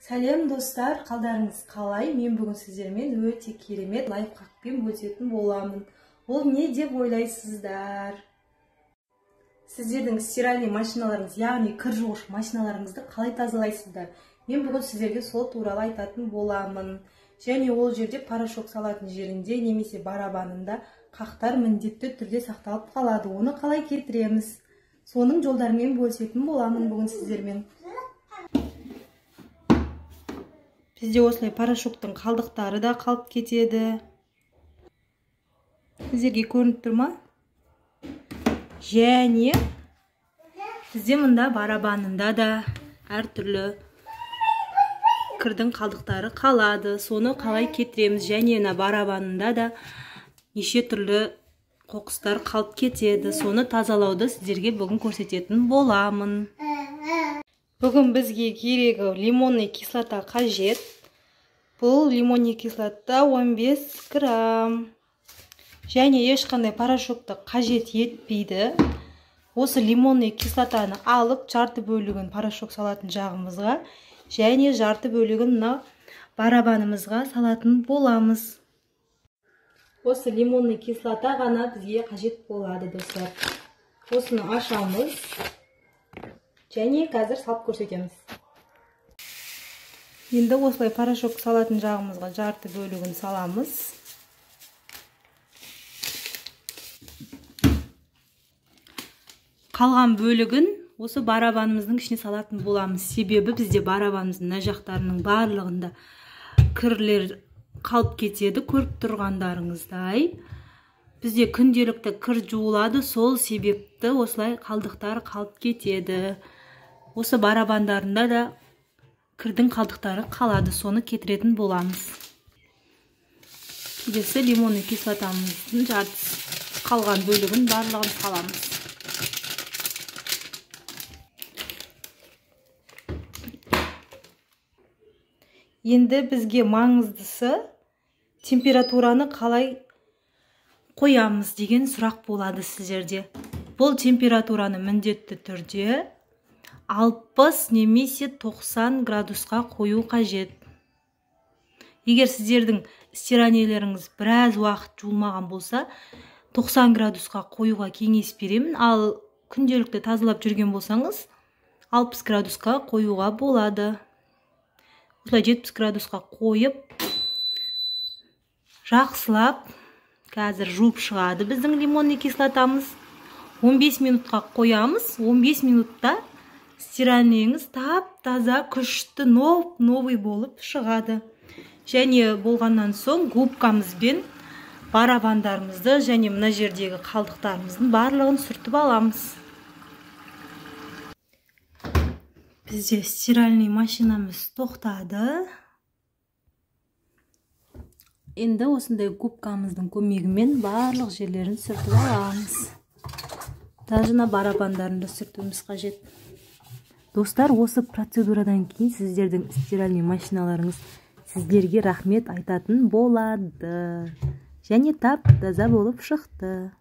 Сәлем достар, қалдарыңыз қалай? Мен бүгін сіздермен өте керемет лайфхакпен бөлісетін боламын. Ол не деп ойлайсыздар? Сіздердің стиральный машиналарыңыз, яғни кір жуғыш машиналарыңызды қалай тазалайсыздар? Мен бүгін сіздерге сол туралы айтатын боламын. Және ол жерде порошок салатын жерінде немесе барабанында қақтар міндетті түрде сақталып қалады. Оны қалай кетіреміз? Соның жолдарымен бөлісетін боламын бүгін сіздермен. Бізде осылай порошоктың қалдықтары да қалып кетеді. Сіздерге көрініп тұр ма? Және бізде мұнда барабанында да әртүрлі кірдің қалдықтары қалады. Соны қалай кетіреміз? Және барабанында да неше түрлі қоқыстар қалып кетеді. Соны тазалауды сіздерге бүгін көрсететін боламын. Бүгін бізге керегі лимонный кислота қажет. Бұл лимонный кислота 15 грамм. Және ешқандай порошокты қажет етпейді. Осы лимонный кислотаны алып, жарты бөлігін порошок салатын жағымызға, және жарты бөлігін барабанымызға салатын боламыз. Осы лимонный кислота ғана бізге қажет болады, достар. Осыны ашамыз. Және қазір салып көрсетеміз. Енді осылай порошок салатын жағымызға жарты бөлігін саламыз. Қалған бөлігін осы барабанымыздың ішіне салатын боламыз. Себебі бізде барабанымыздың мына жақтарының барлығында кірлер қалып кетеді, көріп тұрғандарыңыздай. Бізде күнделікті кір жуылады, сол себепті осылай қалдықтар қалып кетеді. Осы барабандарында да кірдің қалдықтары қалады, соны кетіретін боламыз. Келесі лимонный кислотамыздың жартысы қалған бөлігін барлығын саламыз. Енді бізге маңыздысы температураны қалай қоямыз деген сұрақ болады сіздерде. Бұл температураны міндетті түрде 60 немесе 90 градусқа қою қажет. Егер сіздердің стиранелеріңіз біраз уақыт жуылмаған болса, 90 градусқа қоюға кеңес беремін. Ал күнделікті тазалап жүрген болсаңыз, 60 градусқа қоюға болады. Осылай 70 градусқа қойып, жақсылап қазір жуып шығады біздің лимонный кислотамыз. 15 минутқа қоямыз. 15 минутта стиральныйыңыз тап-таза, күшті, новый болып шығады. Және болғаннан соң губкамызбен барабандарымызды және мына жердегі қалдықтарымыздың барлығын сүртіп аламыз. Бізде стиральный машинамыз тоқтады. Енді осындай губкамыздың көмегімен барлық жерлерін сүртіп аламыз. Даже барабандарында сүртуіміз қажет. Достар, осы процедурадан кейін сіздердің стиральный машиналарыңыз сіздерге рахмет айтатын болады. Және тап-таза болып шықты.